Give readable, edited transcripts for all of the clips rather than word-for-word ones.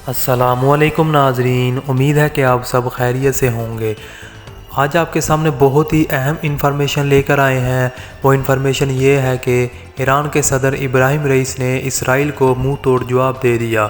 السلام علیکم ناظرین، امید ہے کہ آپ سب خیریت سے ہوں گے۔ آج آپ کے سامنے بہت ہی اہم انفارمیشن لے کر آئے ہیں۔ وہ انفارمیشن یہ ہے کہ ایران کے صدر ابراہیم رئیس نے اسرائیل کو منہ توڑ جواب دے دیا۔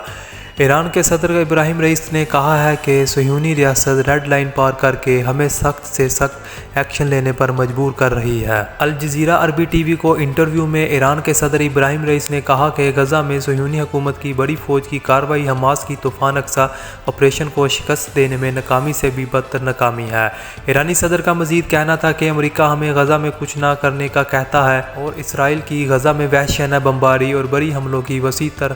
ایران کے صدر ابراہیم رئیس نے کہا ہے کہ صہیونی ریاست ریڈ لائن پار کر کے ہمیں سخت سے سخت ایکشن لینے پر مجبور کر رہی ہے۔ الجزیرہ عربی ٹی وی کو انٹرویو میں ایران کے صدر ابراہیم رئیس نے کہا کہ غزہ میں صہیونی حکومت کی بڑی فوج کی کارروائی حماس کی طوفان اقصی آپریشن کو شکست دینے میں ناکامی سے بھی بدتر ناکامی ہے۔ ایرانی صدر کا مزید کہنا تھا کہ امریکہ ہمیں غزہ میں کچھ نہ کرنے کا کہتا ہے اور اسرائیل کی غزہ میں وحشیانہ بمباری اور بڑی حملوں کی وسیع تر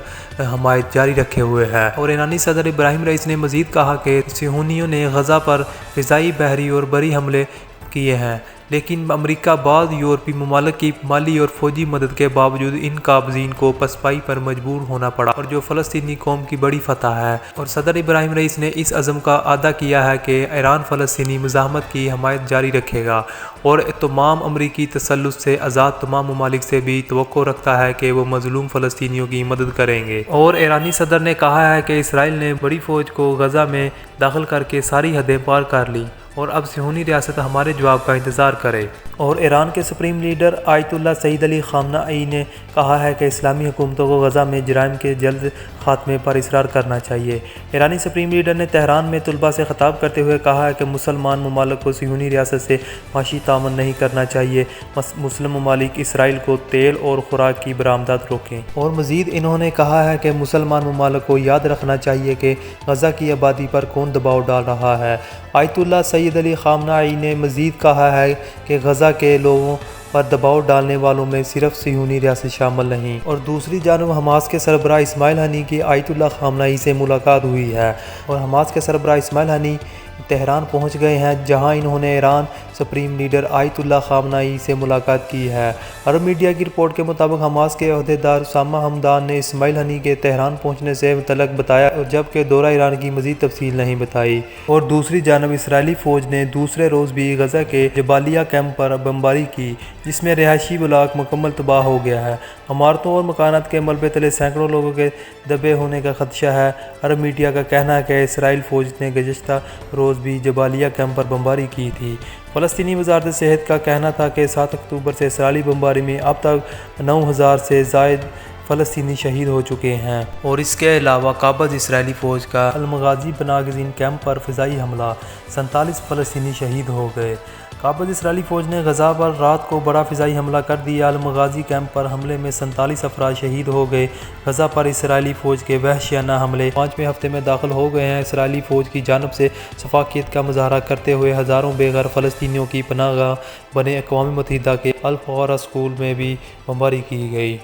حمایت جاری رکھے ہوئے ہے۔ اور ایرانی صدر ابراہیم رئیس نے مزید کہا کہ صہیونیوں نے غزہ پر فضائی، بحری اور بری حملے کیے ہیں، لیکن امریکہ بعض یورپی ممالک کی مالی اور فوجی مدد کے باوجود ان قابضین کو پسپائی پر مجبور ہونا پڑا، اور جو فلسطینی قوم کی بڑی فتح ہے۔ اور صدر ابراہیم رئیس نے اس عزم کا اعادہ کیا ہے کہ ایران فلسطینی مزاحمت کی حمایت جاری رکھے گا اور تمام امریکی تسلط سے آزاد تمام ممالک سے بھی توقع رکھتا ہے کہ وہ مظلوم فلسطینیوں کی مدد کریں گے۔ اور ایرانی صدر نے کہا ہے کہ اسرائیل نے بڑی فوج کو غزہ میں داخل کر کے ساری حدیں پار کر لی اور اب صہیونی ریاست ہمارے جواب کا انتظار کرے۔ اور ایران کے سپریم لیڈر آیت اللہ سید علی خامنہ ای نے کہا ہے کہ اسلامی حکومتوں کو غزہ میں جرائم کے جلد خاتمے پر اصرار کرنا چاہیے۔ ایرانی سپریم لیڈر نے تہران میں طلباء سے خطاب کرتے ہوئے کہا ہے کہ مسلمان ممالک کو صہیونی ریاست سے معاشی تعاون نہیں کرنا چاہیے۔ مسلم ممالک اسرائیل کو تیل اور خوراک کی برآمدات روکیں۔ اور مزید انہوں نے کہا ہے کہ مسلمان ممالک کو یاد رکھنا چاہیے کہ غزہ کی آبادی پر کون دباؤ ڈال رہا ہے۔ آیت اللہ سید علی خامنہ ای نے مزید کہا ہے کہ غزہ کے لوگوں پر دباؤ ڈالنے والوں میں صرف صہیونی ریاست شامل نہیں۔ اور دوسری جانب حماس کے سربراہ اسماعیل ہنی کی آیت اللہ خامنہ ای سے ملاقات ہوئی ہے، اور حماس کے سربراہ اسماعیل ہنی تہران پہنچ گئے ہیں، جہاں انہوں نے ایران سپریم لیڈر آیت اللہ خامنہ ای سے ملاقات کی ہے۔ عرب میڈیا کی رپورٹ کے مطابق حماس کے عہدیدار اسامہ حمدان نے اسماعیل ہنی کے تہران پہنچنے سے متعلق بتایا، جبکہ دورہ ایران کی مزید تفصیل نہیں بتائی۔ اور دوسری جانب اسرائیلی فوج نے دوسرے روز بھی غزہ کے جبالیہ کیمپ پر بمباری کی، جس میں رہائشی بلاک مکمل تباہ ہو گیا ہے۔ عمارتوں اور مکانات کے ملبے تلے سینکڑوں لوگوں کے دبے ہونے کا خدشہ ہے۔ عرب میڈیا کا کہنا ہے کہ اسرائیل فوج نے گزشتہ روز بھی جبالیہ کیمپ پر بمباری کی تھی۔ فلسطینی وزارت صحت کا کہنا تھا کہ 7 اکتوبر سے اسرائیلی بمباری میں اب تک 9000 سے زائد فلسطینی شہید ہو چکے ہیں۔ اور اس کے علاوہ قابض اسرائیلی فوج کا المغازی پناہ گزین کیمپ پر فضائی حملہ، 47 فلسطینی شہید ہو گئے۔ قابض اسرائیلی فوج نے غزہ پر رات کو بڑا فضائی حملہ کر دیا۔ المغازی کیمپ پر حملے میں 47 افراد شہید ہو گئے۔ غزہ پر اسرائیلی فوج کے وحشیانہ حملے 5ویں ہفتے میں داخل ہو گئے ہیں۔ اسرائیلی فوج کی جانب سے شفافیت کا مظاہرہ کرتے ہوئے ہزاروں بے گھر فلسطینیوں کی پناہ گاہ بنے اقوام متحدہ کے الفقراء اسکول میں بھی بمباری کی گئی۔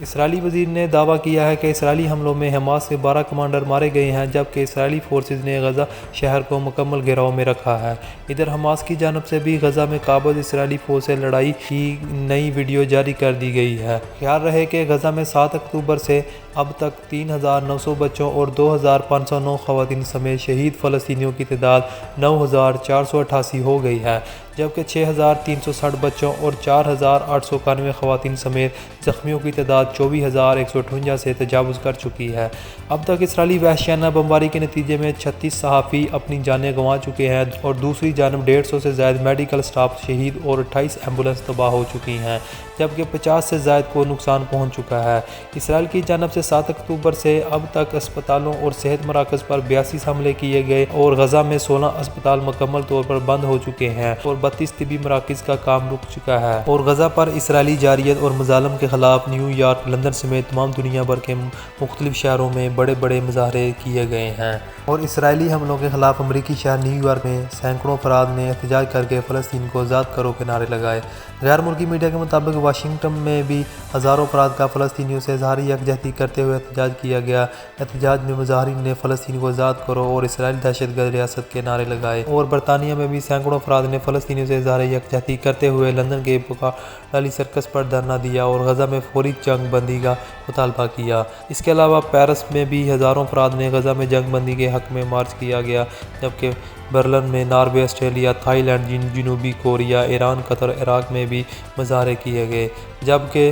اسرائیلی وزیر نے دعویٰ کیا ہے کہ اسرائیلی حملوں میں حماس کے 12 کمانڈر مارے گئے ہیں، جبکہ اسرائیلی فورسز نے غزہ شہر کو مکمل گھیراؤ میں رکھا ہے۔ ادھر حماس کی جانب سے بھی غزہ میں قابض اسرائیلی فوج سے لڑائی کی نئی ویڈیو جاری کر دی گئی ہے۔ خیال رہے کہ غزہ میں 7 اکتوبر سے اب تک 3900 بچوں اور 2509 خواتین سمیت شہید فلسطینیوں کی تعداد 9488 ہو گئی ہے، جبکہ 6360 بچوں اور 4891 خواتین سمیت زخمیوں کی تعداد 24158 سے تجاوز کر چکی ہے۔ اب تک اسرائیلی وحشیانہ بمباری کے نتیجے میں 36 صحافی اپنی جانیں گنوا چکے ہیں، اور دوسری جانب 150 سے زائد میڈیکل سٹاف شہید اور 28 ایمبولینس تباہ ہو چکی ہیں، جبکہ 50 سے زائد کو نقصان پہنچ چکا ہے۔ اسرائیل کی جانب سے 7 اکتوبر سے اب تک اسپتالوں اور صحت مراکز پر 82 حملے کیے گئے، اور غزہ میں 16 اسپتال مکمل طور پر بند ہو چکے ہیں اور 32 طبی مراکز کا کام رک چکا ہے۔ اور غزہ پر اسرائیلی جارحیت اور مظالم کے خلاف نیو یارک، لندن سمیت تمام دنیا بھر کے مختلف شہروں میں بڑے بڑے مظاہرے کیے گئے ہیں۔ اور اسرائیلی حملوں کے خلاف امریکی شہر نیو یارک میں سینکڑوں افراد نے احتجاج کر کے فلسطین کو آزاد کرو کے نعرے لگائے۔ غیر ملکی میڈیا کے مطابق واشنگٹن میں بھی ہزاروں افراد کا فلسطینیوں سے اظہاری یکجہتی کرتے ہوئے احتجاج کیا گیا۔ احتجاج میں مظاہرین نے فلسطین کو آزاد کرو اور اسرائیل دہشت گرد ریاست کے نعرے لگائے۔ اور برطانیہ میں بھی سینکڑوں افراد نے فلسطینیوں سے اظہار یکجہتی کرتے ہوئے لندن کے پکاڈالی سرکس پر دھرنا دیا اور غزہ میں فوری جنگ بندی کا مطالبہ کیا۔ اس کے علاوہ پیرس میں بھی ہزاروں افراد نے غزہ میں جنگ بندی کے حق میں مارچ کیا گیا، جبکہ برلن میں ناروے، آسٹریلیا، تھائی لینڈ، جنوبی کوریا، ایران، قطر، عراق میں بھی مظاہرے کیے گئے، جبکہ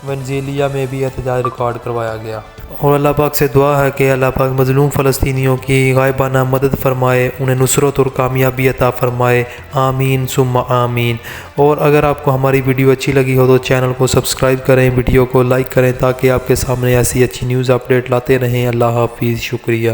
ونزویلا میں بھی احتجاج ریکارڈ کروایا گیا۔ اور اللہ پاک سے دعا ہے کہ اللہ پاک مظلوم فلسطینیوں کی غائبانہ مدد فرمائے، انہیں نصرت اور کامیابی عطا فرمائے، آمین ثم آمین۔ اور اگر آپ کو ہماری ویڈیو اچھی لگی ہو تو چینل کو سبسکرائب کریں، ویڈیو کو لائک کریں تاکہ آپ کے سامنے ایسی اچھی نیوز اپڈیٹ لاتے رہیں۔ اللہ حافظ، شکریہ۔